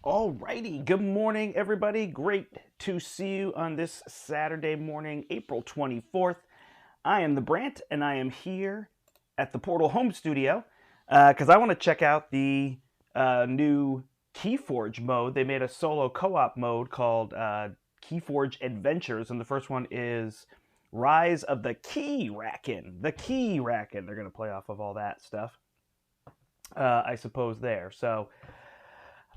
Alrighty, good morning, everybody. Great to see you on this Saturday morning, April 24th. I am the Brandt, and I am here at the Portal Home Studio because I want to check out the new Keyforge mode. They made a solo co-op mode called Keyforge Adventures, and the first one is Rise of the Keyraken. The Keyraken. They're going to play off of all that stuff, I suppose, there. So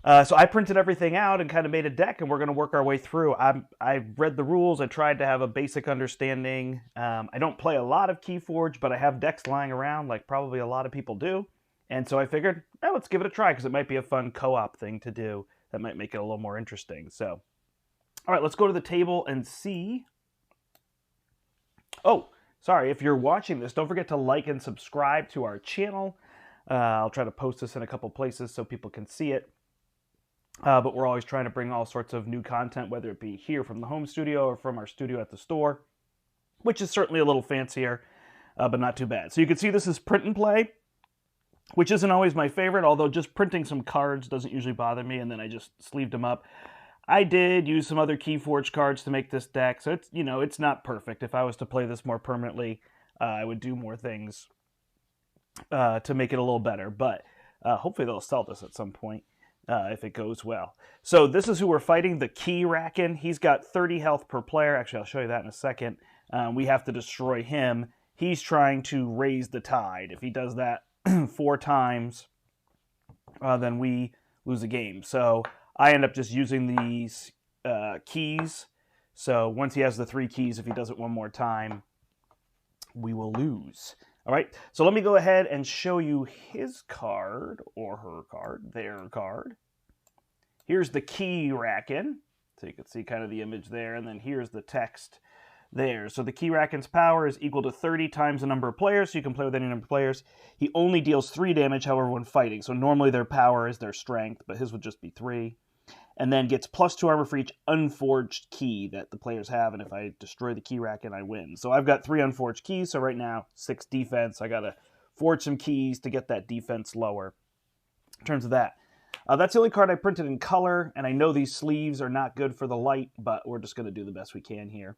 I printed everything out and kind of made a deck, and we're going to work our way through. I read the rules. I tried to have a basic understanding. I don't play a lot of Keyforge, but I have decks lying around like probably a lot of people do. And so I figured, let's give it a try because it might be a fun co-op thing to do that might make it a little more interesting. So, all right, let's go to the table and see. Oh, sorry, if you're watching this, don't forget to like and subscribe to our channel. I'll try to post this in a couple places so people can see it. But we're always trying to bring all sorts of new content, whether it be here from the home studio or from our studio at the store, which is certainly a little fancier, but not too bad. So you can see this is print and play, which isn't always my favorite, although just printing some cards doesn't usually bother me, and then I just sleeved them up. I did use some other Keyforge cards to make this deck, so it's not perfect. If I was to play this more permanently, I would do more things to make it a little better, but hopefully they'll sell this at some point. If it goes well. So this is who we're fighting, the Keyraken. He's got 30 health per player. Actually, I'll show you that in a second. We have to destroy him. He's trying to raise the tide. If he does that 4 times, then we lose the game. So I end up just using these keys. So once he has the 3 keys, if he does it one more time, we will lose. All right, so let me go ahead and show you his card, or her card, their card. Here's the Keyraken, so you can see kind of the image there, and then here's the text there. So the Keyraken's power is equal to 30 times the number of players, so you can play with any number of players. He only deals 3 damage, however, when fighting. So normally their power is their strength, but his would just be 3. And then gets +2 armor for each unforged key that the players have, and if I destroy the Keyraken, I win. So I've got 3 unforged keys, so right now, 6 defense. I gotta forge some keys to get that defense lower. In terms of that, that's the only card I printed in color, and I know these sleeves are not good for the light, but we're just gonna do the best we can here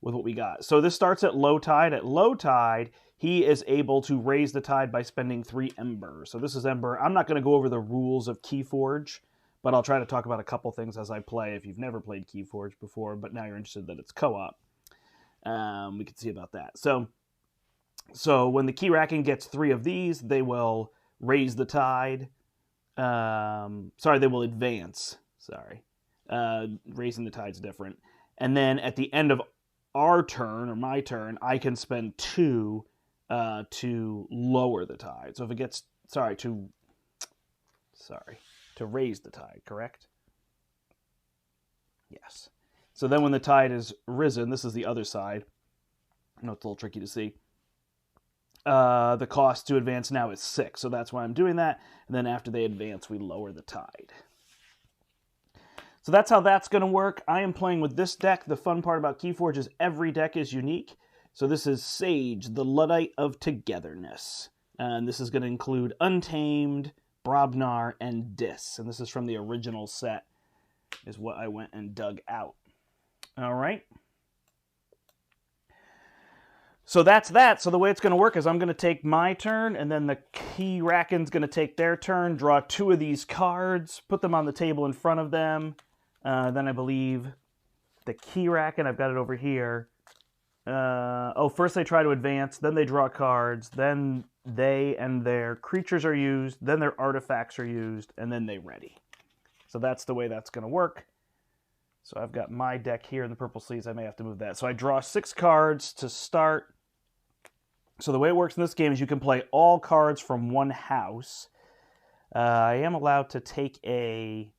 with what we got. So this starts at low tide. At low tide, he is able to raise the tide by spending 3 Ember. So this is Ember. I'm not gonna go over the rules of Keyforge, but I'll try to talk about a couple things as I play if you've never played Keyforge before, but now you're interested that it's co-op. We can see about that. So when the Keyraken gets 3 of these, they will raise the tide. They will advance. Raising the tide's different. And then at the end of our turn, or my turn, I can spend 2 to lower the tide. So if it gets, to raise the tide, correct? Yes. So then when the tide is risen, this is the other side. I know it's a little tricky to see. The cost to advance now is 6, so that's why I'm doing that. And then after they advance, we lower the tide. So that's how that's going to work. I am playing with this deck. The fun part about Keyforge is every deck is unique. So this is Sage, the Luddite of Togetherness. And this is going to include Untamed, Brobnar, and Dis. And this is from the original set, is what I went and dug out. All right. So that's that. So the way it's going to work is I'm going to take my turn, and then the Keyraken's going to take their turn, draw 2 of these cards, put them on the table in front of them. Then I believe the Keyraken, I've got it over here. First they try to advance, then they draw cards, then they and their creatures are used, then their artifacts are used, and then they ready. So that's the way that's going to work. So I've got my deck here in the purple sleeves. I may have to move that. So I draw 6 cards to start. So the way it works in this game is you can play all cards from one house. I am allowed to take a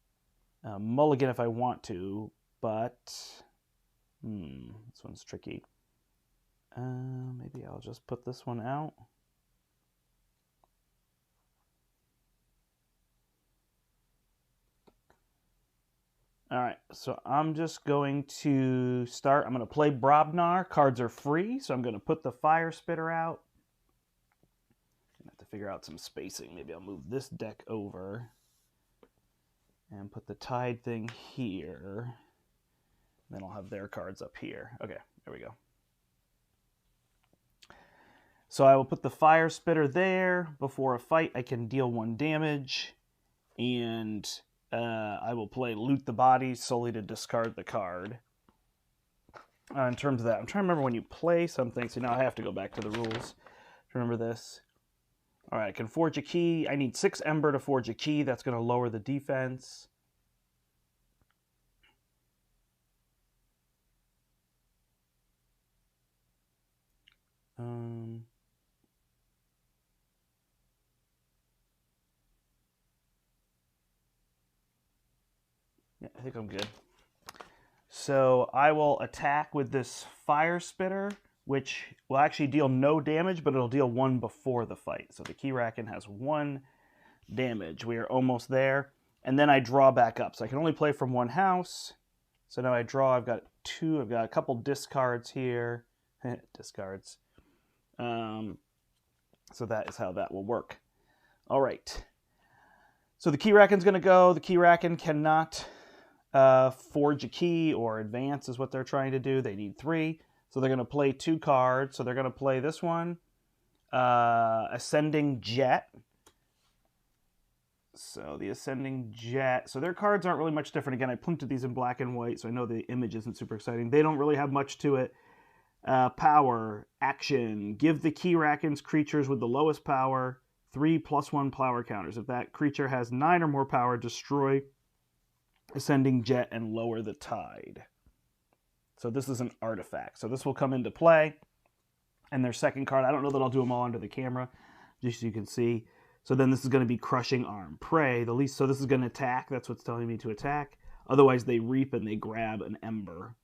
mulligan if I want to, but this one's tricky. Maybe I'll just put this one out. All right, so I'm just going to start. I'm going to play Brobnar. Cards are free, so I'm going to put the Fire Spitter out. I have to figure out some spacing. Maybe I'll move this deck over. and put the tide thing here. Then I'll have their cards up here. Okay, there we go. So I will put the fire spitter there. Before a fight, I can deal 1 damage. And I will play loot the body solely to discard the card. In terms of that, I'm trying to remember when you play something. So now I have to go back to the rules to remember this. All right, I can forge a key. I need 6 Ember to forge a key. That's going to lower the defense. Yeah, I think I'm good. So I will attack with this fire spitter, which will actually deal no damage, but it'll deal 1 before the fight. So the Keyraken has 1 damage. We are almost there. And then I draw back up. So I can only play from 1 house. So now I draw. I've got 2. I've got a couple discards here. Discards. So that is how that will work. All right. So the Keyraken's going to go. The Keyraken cannot forge a key or advance is what they're trying to do. They need 3. So they're going to play 2 cards. So they're going to play this one, Ascending Jet. So the Ascending Jet. So their cards aren't really much different. Again, I printed these in black and white, so I know the image isn't super exciting. They don't really have much to it. Power, action. Give the Keyraken's creatures with the lowest power 3 +1 power counters. If that creature has 9 or more power, destroy Ascending Jet and lower the tide. So this is an artifact. So this will come into play. And their second card, I don't know that I'll do them all under the camera, just so you can see. So then this is going to be Crushing Arm. Prey, the least. So this is going to attack. That's what's telling me to attack. Otherwise, they reap and they grab an Ember.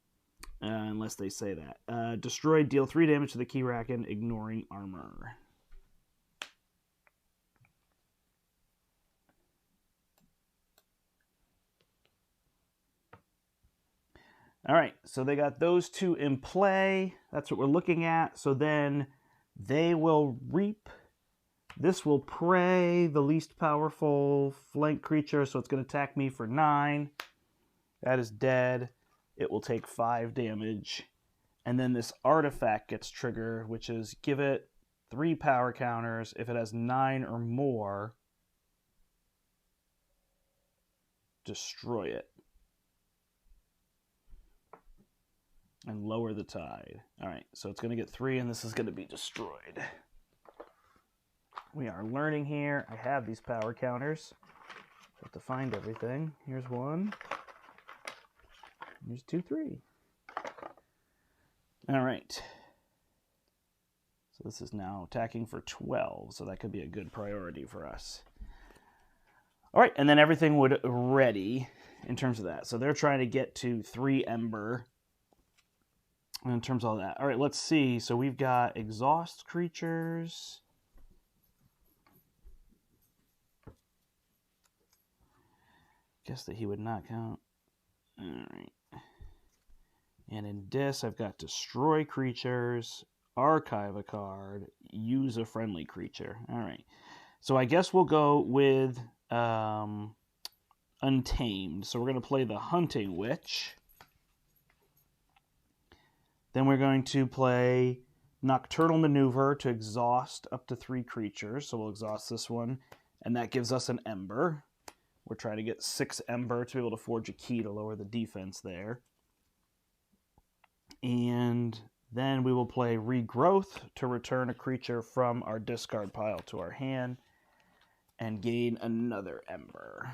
Unless they say that. Destroy, deal 3 damage to the Keyraken, ignoring armor. All right, so they got those 2 in play. That's what we're looking at. So then they will reap. This will prey, the least powerful flank creature, so it's going to attack me for 9. That is dead. It will take 5 damage. And then this artifact gets triggered, which is give it 3 power counters. If it has 9 or more, destroy it. And lower the tide. All right, so it's going to get 3, and this is going to be destroyed. We are learning here. I have these power counters. I have to find everything. Here's 1. Here's 2, 3. All right. So this is now attacking for 12, so that could be a good priority for us. All right, and then everything would ready in terms of that. So they're trying to get to 3 Ember in terms of all that. All right, let's see. So we've got exhaust creatures. Guess that he would not count. All right. And in this, I've got destroy creatures, archive a card, use a friendly creature. All right. So I guess we'll go with Untamed. So we're going to play the Hunting Witch. Then we're going to play Nocturnal Maneuver to exhaust up to 3 creatures. So we'll exhaust this one, and that gives us an Ember. We're trying to get 6 Ember to be able to forge a key to lower the defense there. And then we will play Regrowth to return a creature from our discard pile to our hand and gain another Ember.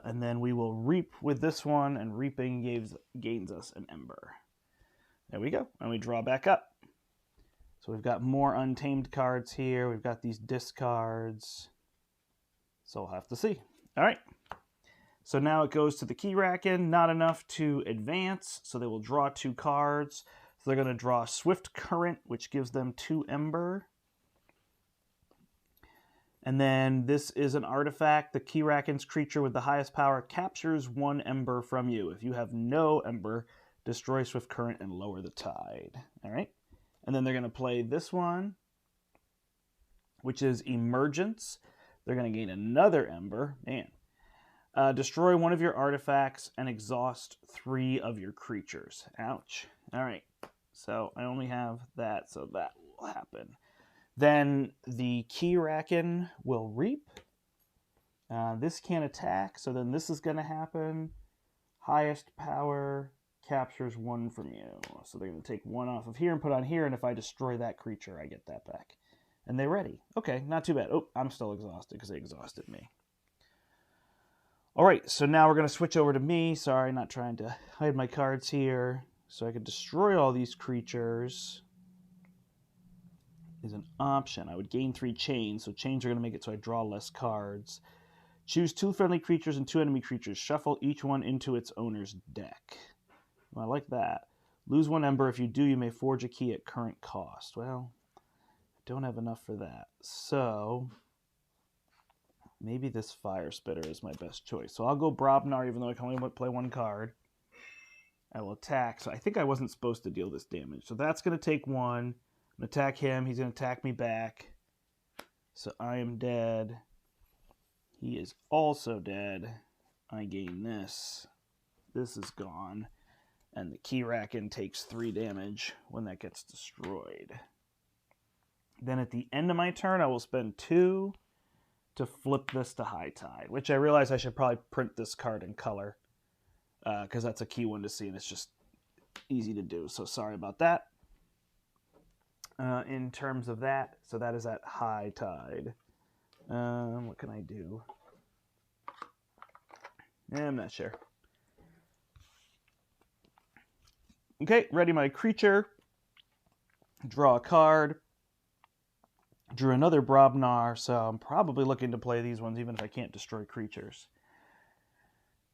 And then we will reap with this one, and reaping gains us an Ember. There we go. And we draw back up. So we've got more Untamed cards here. We've got these discards. So we'll have to see. All right. So now it goes to the Keyraken. Not enough to advance, so they will draw 2 cards. So they're going to draw Swift Current, which gives them 2 Ember. And then this is an artifact. The Keyraken's creature with the highest power captures 1 Ember from you. If you have no Ember, destroy Swift Current and lower the tide. All right. And then they're going to play this one. which is Emergence. They're going to gain another Ember. Man. Destroy one of your artifacts and exhaust 3 of your creatures. Ouch. All right. So I only have that, so that will happen. Then the Keyraken will reap. This can't attack, so then this is going to happen. Highest power captures 1 from you. So they're going to take 1 off of here and put on here, and if I destroy that creature, I get that back. And they're ready. Okay, not too bad. Oh, I'm still exhausted because they exhausted me. All right, so now we're going to switch over to me. Sorry, not trying to hide my cards here. So I could destroy all these creatures. Is an option. I would gain 3 chains, so chains are going to make it so I draw less cards. Choose 2 friendly creatures and 2 enemy creatures. Shuffle each one into its owner's deck. Well, I like that. Lose 1 ember. If you do, you may forge a key at current cost. Well, I don't have enough for that. So maybe this Fire Spitter is my best choice. So I'll go Brobnar, even though I can only play 1 card. I will attack. So I think I wasn't supposed to deal this damage. So that's going to take 1. I'm going to attack him. He's going to attack me back. So I am dead. He is also dead. I gain this. This is gone. And the Keyraken takes 3 damage when that gets destroyed. Then at the end of my turn, I will spend 2 to flip this to High Tide, which I realize I should probably print this card in color because that's a key one to see, and it's just easy to do. So sorry about that. In terms of that, so that is at High Tide. What can I do? I'm not sure. Okay, ready my creature. Draw a card. Drew another Brobnar, so I'm probably looking to play these ones even if I can't destroy creatures.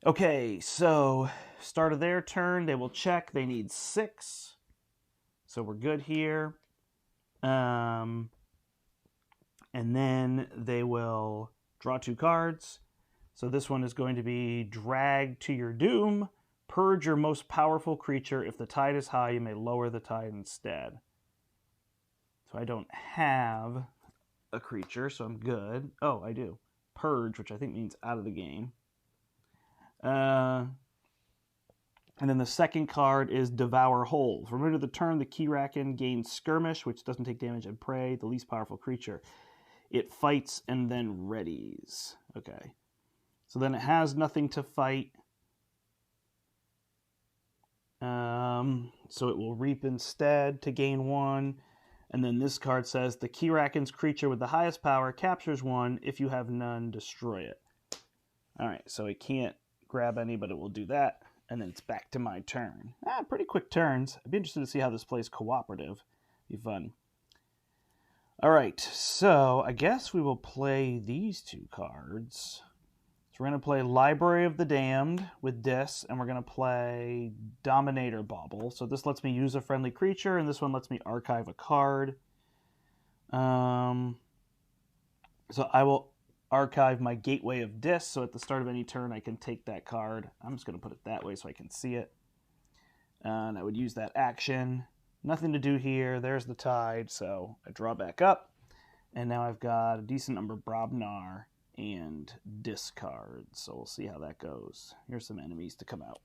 Okay, so start of their turn. They will check. They need 6. So we're good here. And then they will draw 2 cards. So this one is going to be Drag to Your Doom. Purge your most powerful creature. If the tide is high, you may lower the tide instead. So I don't have a creature, so I'm good. Oh, I do. Purge, which I think means out of the game. And then the second card is Devour Whole. From end of the turn, the Keyraken gains Skirmish, which doesn't take damage and prey, the least powerful creature. It fights and then readies. Okay. So then it has nothing to fight. So it will reap instead to gain 1. And then this card says, the Keyraken's creature with the highest power captures 1. If you have none, destroy it. Alright, so it can't grab any, but it will do that. And then it's back to my turn. Pretty quick turns. I'd be interested to see how this plays cooperative. Be fun. Alright, so I guess we will play these 2 cards. So we're going to play Library of the Damned with this, and we're going to play Dominator Bauble. So this lets me use a friendly creature, and this one lets me archive a card. So I will archive my Gateway of Dis, so at the start of any turn I can take that card. I'm just going to put it that way so I can see it. And I would use that action. Nothing to do here. There's the tide, so I draw back up. And now I've got a decent number of Brobnar and discard. So we'll see how that goes. Here's some enemies to come out.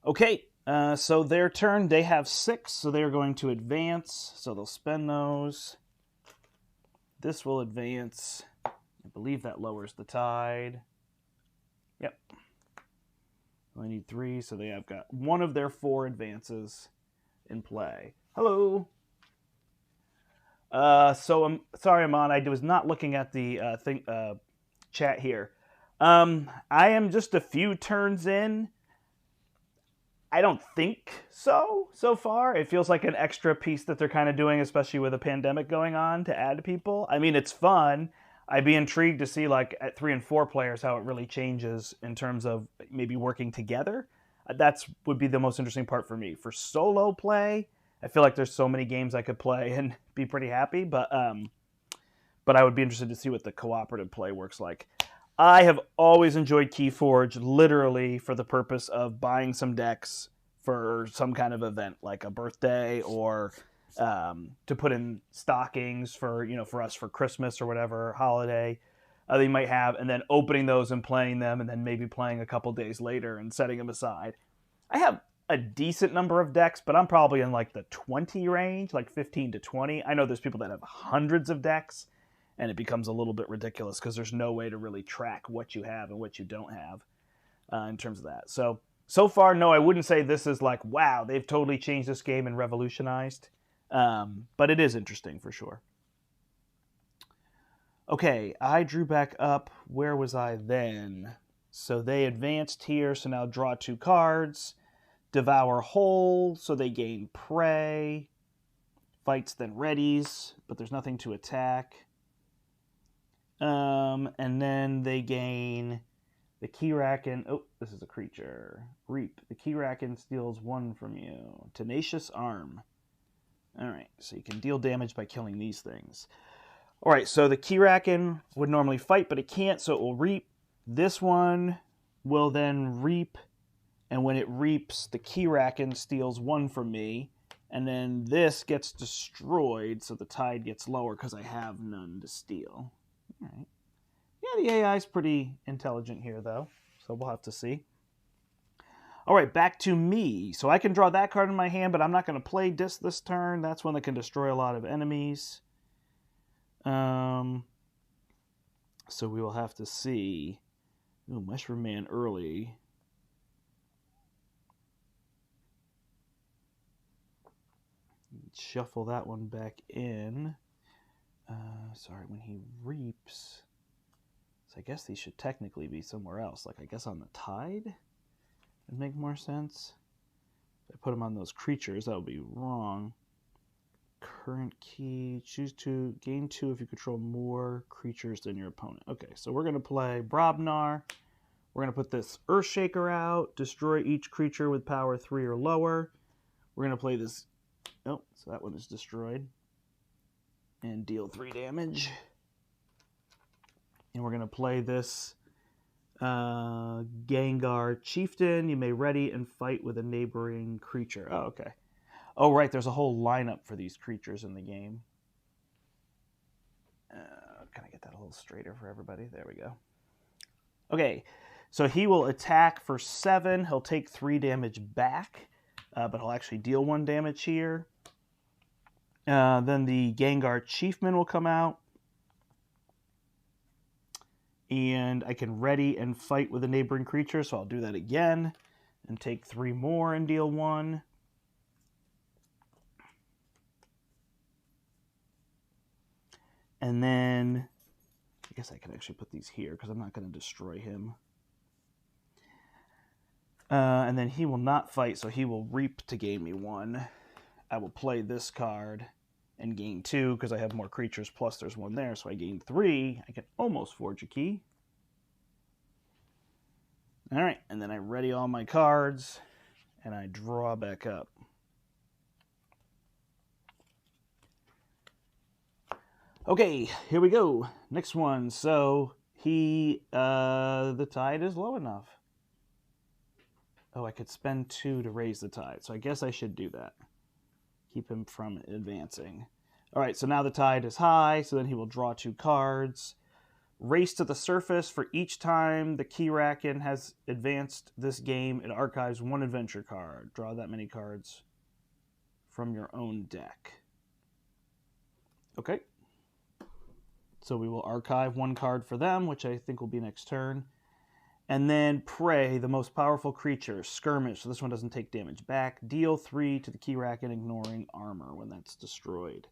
Okay, so their turn, they have 6, so they're going to advance. So they'll spend those. This will advance. I believe that lowers the tide. Yep. I need 3, so they have got 1 of their 4 advances in play. Hello. So I'm sorry, Amon. I was not looking at the chat here. I am just a few turns in. I don't think so far. It feels like an extra piece that they're kind of doing, especially with a pandemic going on, to add to people. I mean, it's fun. I'd be intrigued to see, like, at 3 and 4 players, how it really changes in terms of maybe working together. That's would be the most interesting part for me. For solo play, I feel like there's so many games I could play and be pretty happy, but I would be interested to see what the cooperative play works like. I have always enjoyed Keyforge literally for the purpose of buying some decks for some kind of event, like a birthday or to put in stockings for, for us for Christmas or whatever holiday they might have, and then opening those and playing them, and then maybe playing a couple days later and setting them aside. I have a decent number of decks, but I'm probably in like the 20 range, like 15 to 20. I know there's people that have hundreds of decks, and it becomes a little bit ridiculous because there's no way to really track what you have and what you don't have in terms of that. So far, no, I wouldn't say this is like, wow, they've totally changed this game and revolutionized. But it is interesting for sure. Okay, I drew back up. Where was I then? So they advanced here, so now draw 2 cards. Devour whole, so they gain prey. Fights then readies, but there's nothing to attack. And then they gain the Keyraken. Oh, this is a creature. Reap. The Keyraken steals 1 from you. Tenacious Arm. Alright, so you can deal damage by killing these things. Alright, so the Keyraken would normally fight, but it can't, so it will reap. This one will then reap, and when it reaps, the Keyraken steals 1 from me, and then this gets destroyed, so the tide gets lower because I have none to steal. Alright. Yeah, the AI is pretty intelligent here, though, so we'll have to see. Alright, back to me. So I can draw that card in my hand, but I'm not going to play this turn. That's one that can destroy a lot of enemies. So we will have to see. Ooh, Mushroom Man early. Shuffle that one back in. Sorry, when he reaps. So I guess these should technically be somewhere else. Like, I guess on the tide would make more sense. If I put them on those creatures, that would be wrong. Current key, choose to gain 2 if you control more creatures than your opponent. Okay, so we're going to play Brobnar. We're going to put this Earthshaker out, destroy each creature with power 3 or lower. We're going to play this. Oh, so that one is destroyed. And deal 3 damage. And we're going to play this Gengar Chieftain. You may ready and fight with a neighboring creature. Oh, okay. Oh, right, there's a whole lineup for these creatures in the game. Can I get that a little straighter for everybody? There we go. Okay, so he will attack for 7. He'll take 3 damage back, but he'll actually deal 1 damage here. Then the Gengar Chiefman will come out. And I can ready and fight with a neighboring creature, so I'll do that again. And take 3 more and deal 1. And then, I guess I can actually put these here because I'm not going to destroy him. And then he will not fight, so he will reap to gain me 1. I will play this card and gain 2 because I have more creatures, plus there's 1 there, so I gain 3. I can almost forge a key. Alright, and then I ready all my cards, and I draw back up. Okay, here we go. Next one. So the tide is low enough. Oh, I could spend 2 to raise the tide. So I guess I should do that. Keep him from advancing. All right, so now the tide is high. So then he will draw 2 cards. Race to the surface. For each time the Keyraken has advanced this game, it archives 1 adventure card. Draw that many cards from your own deck. Okay. So we will archive 1 card for them, which I think will be next turn. And then Prey, the most powerful creature. Skirmish, so this one doesn't take damage back. Deal 3 to the Keyraken, ignoring armor when that's destroyed.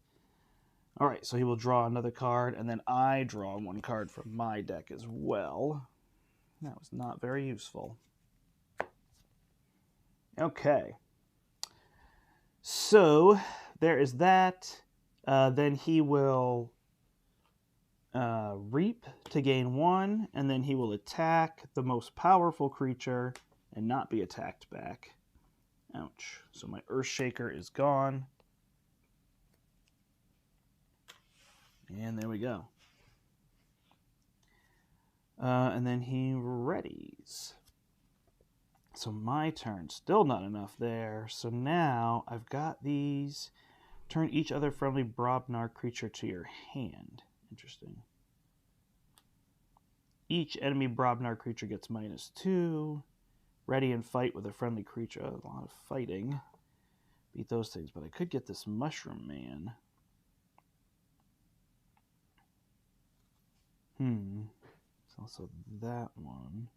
Alright, so he will draw another card, and then I draw 1 card from my deck as well. That was not very useful. Okay. So, there is that. Then he will reap to gain 1, and then he will attack the most powerful creature and not be attacked back. Ouch. So my Earthshaker is gone. And there we go. And then he readies. So my turn. Still not enough there. So now I've got these Turn each other friendly Brobnar creature to your hand. Interesting. Each enemy Brobnar creature gets -2. Ready and fight with a friendly creature. A lot of fighting. Beat those things, but I could get this Mushroom Man. It's also that one.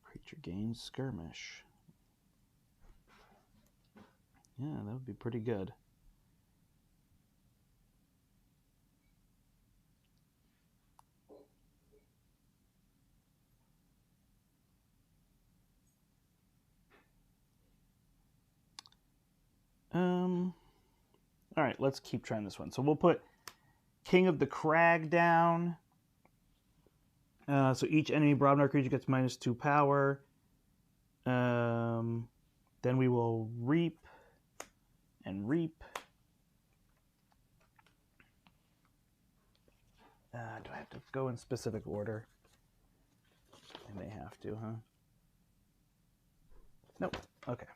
Creature gains skirmish. Yeah, that would be pretty good. All right, let's keep trying this one. So we'll put King of the Crag down. So each enemy Brobnar creature gets -2 power. Then we will reap and reap. Do I have to go in specific order? I may have to, huh? Nope. Okay.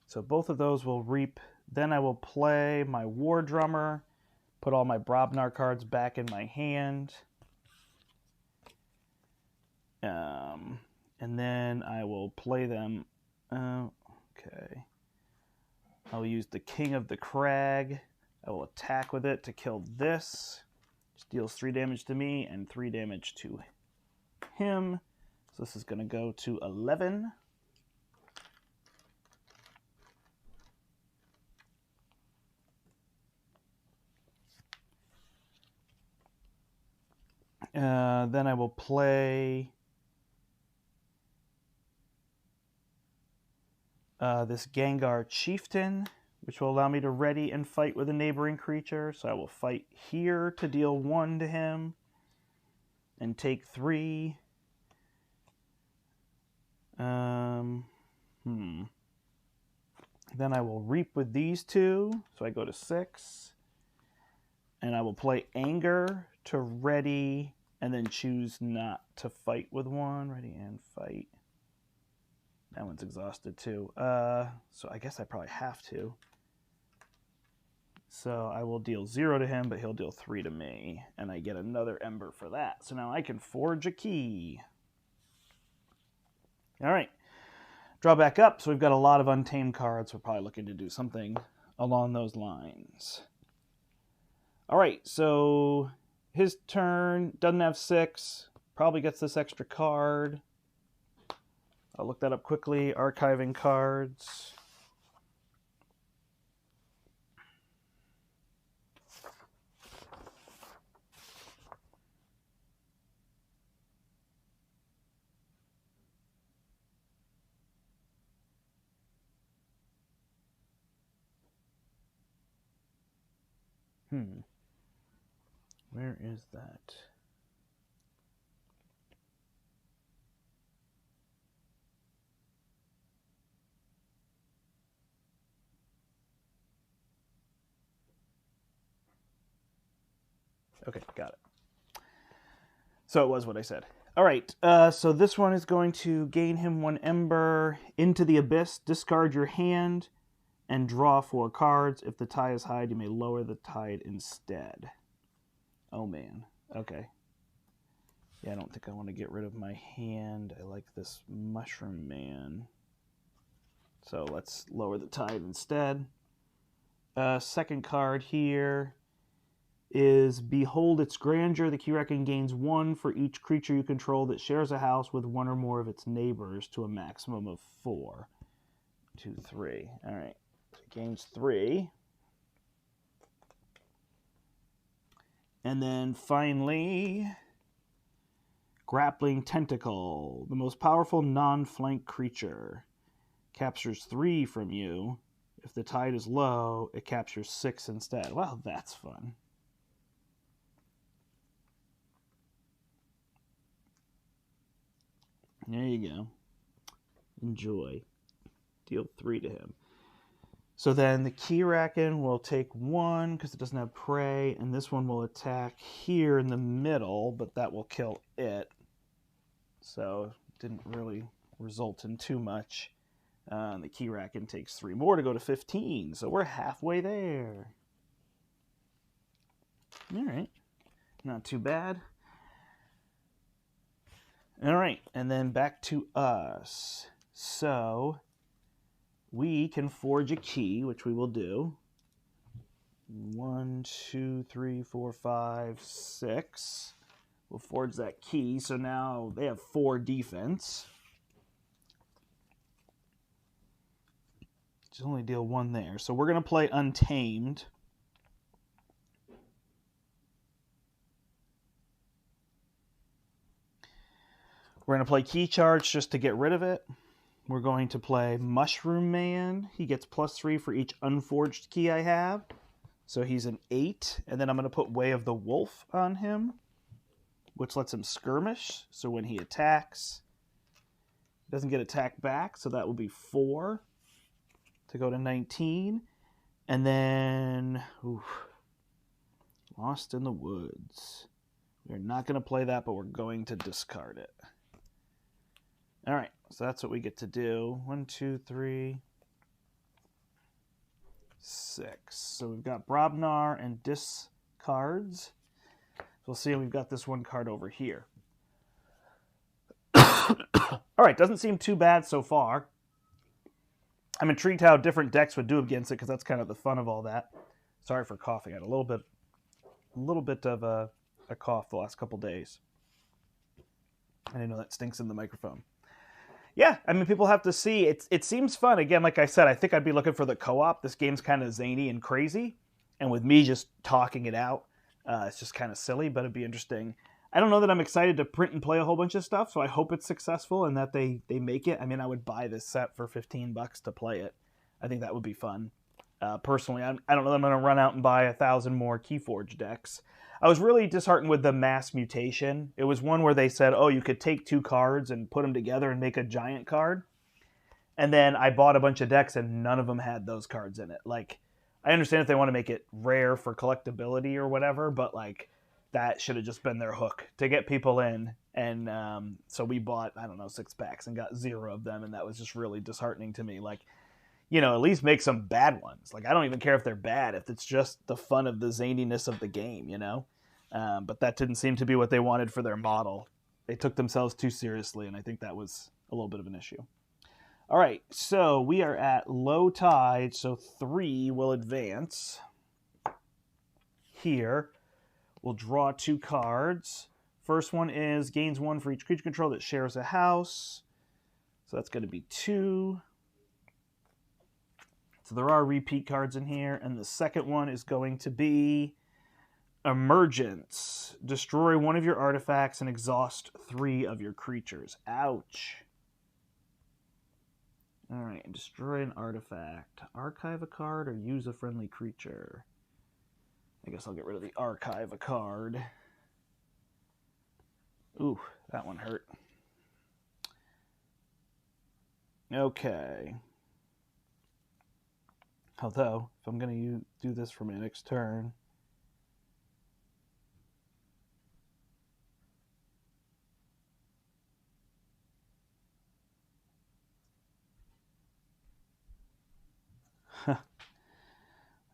So both of those will reap. Then I will play my War Drummer, put all my Brobnar cards back in my hand. And then I will play them. Okay. I'll use the King of the Crag. I will attack with it to kill this. Which deals 3 damage to me and 3 damage to him. So this is going to go to 11. Then I will play this Gengar Chieftain, which will allow me to ready and fight with a neighboring creature. So I will fight here to deal 1 to him and take 3. Then I will reap with these 2, so I go to 6. And I will play Anger to ready and then choose not to fight with 1. Ready and fight. That one's exhausted too. So I guess I probably have to. So I will deal 0 to him, but he'll deal 3 to me. And I get another Ember for that. So now I can forge a key. All right. Draw back up. So we've got a lot of untamed cards. We're probably looking to do something along those lines. All right. So his turn. Doesn't have 6. Probably gets this extra card. I'll look that up quickly. Archiving cards. Where is that? Okay, got it. So it was what I said. All right, so this one is going to gain him 1 Ember. Into the Abyss, discard your hand and draw 4 cards. If the tie is high, you may lower the tide instead. Oh, man. Okay. Yeah, I don't think I want to get rid of my hand. I like this Mushroom Man. So let's lower the tide instead. Second card here is Behold Its Grandeur. The Keyraken gains 1 for each creature you control that shares a house with 1 or more of its neighbors to a maximum of 4. 2, 3. All right. So it gains 3. And then finally, Grappling Tentacle. The most powerful non-flank creature. Captures 3 from you. If the tide is low, it captures 6 instead. Well, that's fun. There you go. Enjoy. Deal 3 to him. So then the Keyraken will take 1 because it doesn't have prey, and this one will attack here in the middle, but that will kill it. So didn't really result in too much. The Keyraken takes 3 more to go to 15, so we're halfway there. All right, not too bad. All right, and then back to us. So we can forge a key, which we will do. 1, 2, 3, 4, 5, 6. We'll forge that key. So now they have 4 defense. Just only deal 1 there. So we're going to play Untamed. We're going to play Key Charge just to get rid of it. We're going to play Mushroom Man. He gets +3 for each unforged key I have. So he's an 8. And then I'm going to put Way of the Wolf on him, which lets him skirmish. So when he attacks, he doesn't get attacked back. So that will be 4 to go to 19. And then Lost in the Woods. We're not going to play that, but we're going to discard it. All right, so that's what we get to do. 1, 2, 3, 6. So we've got Brobnar and discards. So we'll see, we've got this 1 card over here. All right, doesn't seem too bad so far. I'm intrigued how different decks would do against it, because that's kind of the fun of all that. Sorry for coughing. I had a little bit of a cough the last couple days. I didn't know that stinks in the microphone. Yeah, I mean, people have to see. It seems fun. Again, like I said, I think I'd be looking for the co-op. This game's kind of zany and crazy. And with me just talking it out, it's just kind of silly, but it'd be interesting. I don't know that I'm excited to print and play a whole bunch of stuff, so I hope it's successful and that they make it. I mean, I would buy this set for $15 to play it. I think that would be fun. Personally, I don't know that I'm going to run out and buy 1,000 more Keyforge decks. I was really disheartened with the mass mutation. It was one where they said, oh, you could take 2 cards and put them together and make a giant card. And then I bought a bunch of decks and none of them had those cards in it. Like, I understand if they want to make it rare for collectability or whatever, but like that should have just been their hook to get people in. And so we bought, I don't know, 6 packs and got 0 of them. And that was just really disheartening to me. Like, you know, at least make some bad ones. Like, I don't even care if they're bad, if it's just the fun of the zaniness of the game, you know? But that didn't seem to be what they wanted for their model. They took themselves too seriously, and I think that was a little bit of an issue. All right, so we are at low tide, so 3 will advance. Here, we'll draw 2 cards. First one is gains 1 for each creature control that shares a house. So that's going to be 2. So there are repeat cards in here. And the second one is going to be Emergence. Destroy 1 of your artifacts and exhaust 3 of your creatures. Ouch. All right, destroy an artifact. Archive a card or use a friendly creature. I guess I'll get rid of the archive a card. Ooh, that one hurt. Okay. Although, if I'm going to do this for my next turn,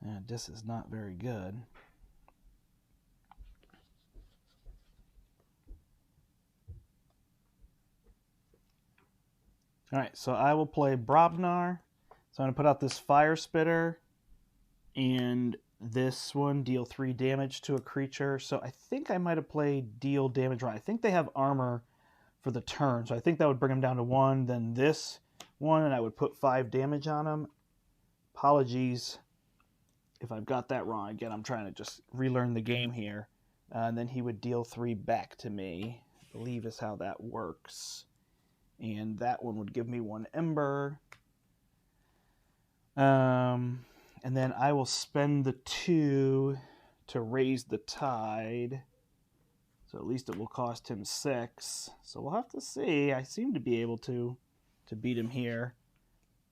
yeah, this is not very good. All right, so I will play Brobnar. So I'm going to put out this Fire Spitter, and this one deal 3 damage to a creature. So I think I might have played deal damage wrong. I think they have armor for the turn, so I think that would bring them down to 1. Then this one, and I would put 5 damage on them. Apologies if I've got that wrong. Again, I'm trying to just relearn the game here. And then he would deal 3 back to me, I believe is how that works. And that one would give me 1 Ember. And then I will spend the 2 to raise the tide. So at least it will cost him 6. So we'll have to see. I seem to be able to beat him here.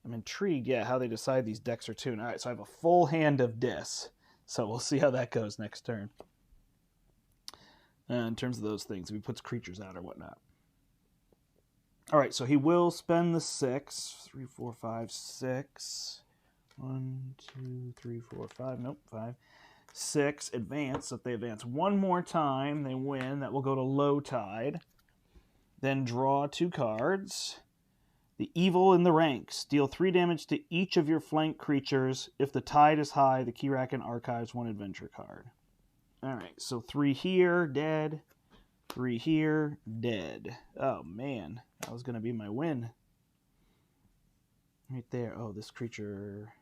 I'm intrigued, yeah, how they decide these decks are tuned. All right, so I have a full hand of Dis. So we'll see how that goes next turn. In terms of those things, if he puts creatures out or whatnot. All right, so he will spend the 6. 3, 4, 5, 6. 1, 2, 3, 4, 5. Nope, 5. 6. Advance. So if they advance one more time, they win. That will go to low tide. Then draw 2 cards. The evil in the ranks. Deal 3 damage to each of your flank creatures. If the tide is high, the Keyraken archives 1 adventure card. All right, so 3 here, dead. 3 here, dead. Oh, man. That was going to be my win. Right there. Oh, this creature...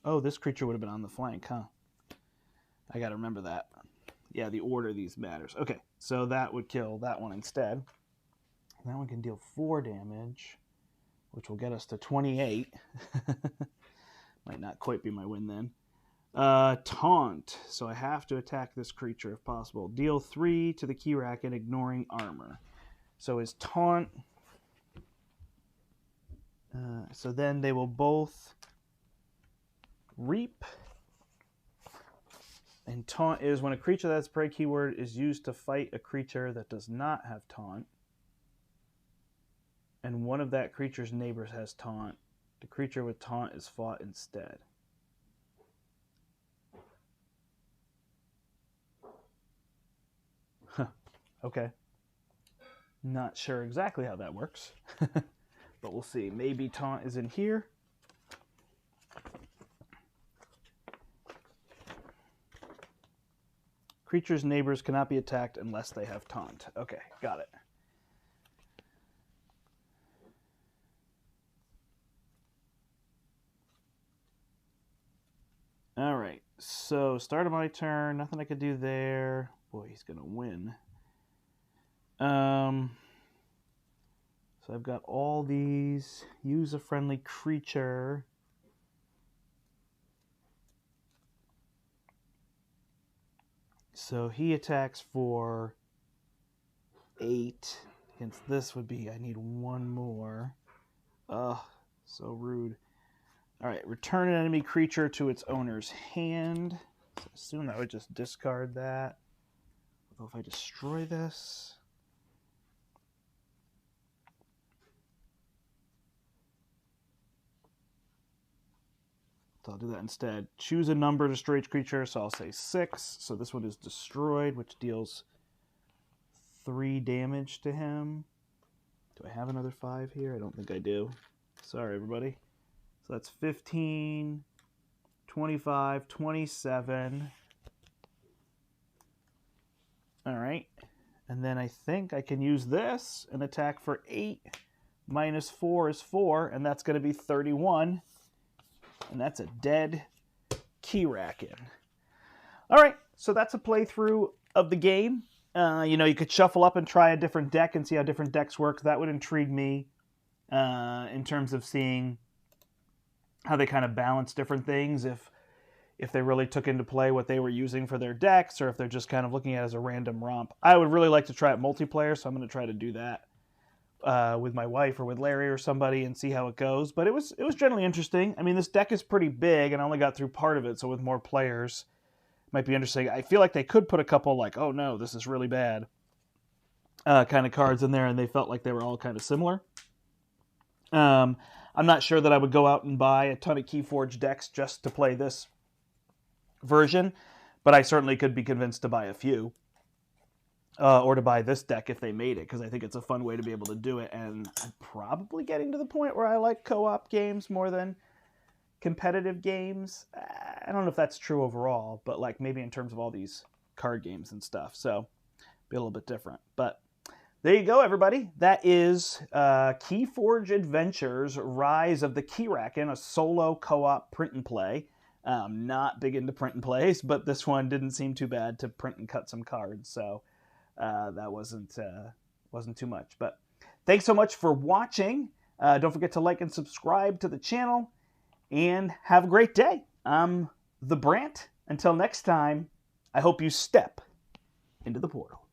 Oh, this creature would have been on the flank, huh? I got to remember that. Yeah, the order of these matters. Okay, so that would kill that one instead. That one can deal 4 damage, which will get us to 28. Might not quite be my win then. Taunt. So I have to attack this creature if possible. Deal 3 to the Keyraken, ignoring armor. So his taunt... so then they will both reap. And taunt is when a creature that's prey keyword is used to fight a creature that does not have taunt, and one of that creature's neighbors has taunt, the creature with taunt is fought instead. Huh. Okay. Not sure exactly how that works. But we'll see. Maybe taunt is in here. Creatures' neighbors cannot be attacked unless they have taunt. Okay, got it. All right, so start of my turn. Nothing I could do there. Boy, he's going to win. So I've got all these. Use a friendly creature. So he attacks for 8. Against this would be, I need 1 more. Ugh, so rude. All right, return an enemy creature to its owner's hand. So I assume I would just discard that. Although if I destroy this... So I'll do that instead. Choose a number to destroy each creature, so I'll say 6. So this one is destroyed, which deals 3 damage to him. Do I have another 5 here? I don't think I do. Sorry, everybody. So that's 15, 25, 27. All right. And then I think I can use this and attack for 8. Minus 4 is 4, and that's going to be 31. And that's a dead Keyraken. All right, so that's a playthrough of the game. You could shuffle up and try a different deck and see how different decks work. That would intrigue me in terms of seeing how they kind of balance different things, if they really took into play what they were using for their decks, or if they're just kind of looking at it as a random romp. I would really like to try it multiplayer, so I'm going to try to do that with my wife or with Larry or somebody and see how it goes. But it was generally interesting. I mean, this deck is pretty big, and I only got through part of it, so with more players, it might be interesting. I feel like they could put a couple like, oh no, this is really bad, kind of cards in there, and they felt like they were all kind of similar. I'm not sure that I would go out and buy a ton of Keyforge decks just to play this version, but I certainly could be convinced to buy a few. Or to buy this deck if they made it, because I think it's a fun way to be able to do it. And I'm probably getting to the point where I like co-op games more than competitive games. I don't know if that's true overall, but like maybe in terms of all these card games and stuff. So be a little bit different. But there you go, everybody. That is Keyforge Adventures Rise of the Keyraken, a solo co-op print and play. Not big into print and plays, but this one didn't seem too bad to print and cut some cards. So that wasn't too much. But thanks so much for watching. Don't forget to like and subscribe to the channel, and have a great day. I'm the Brandt. Until next time, I hope you step into the portal.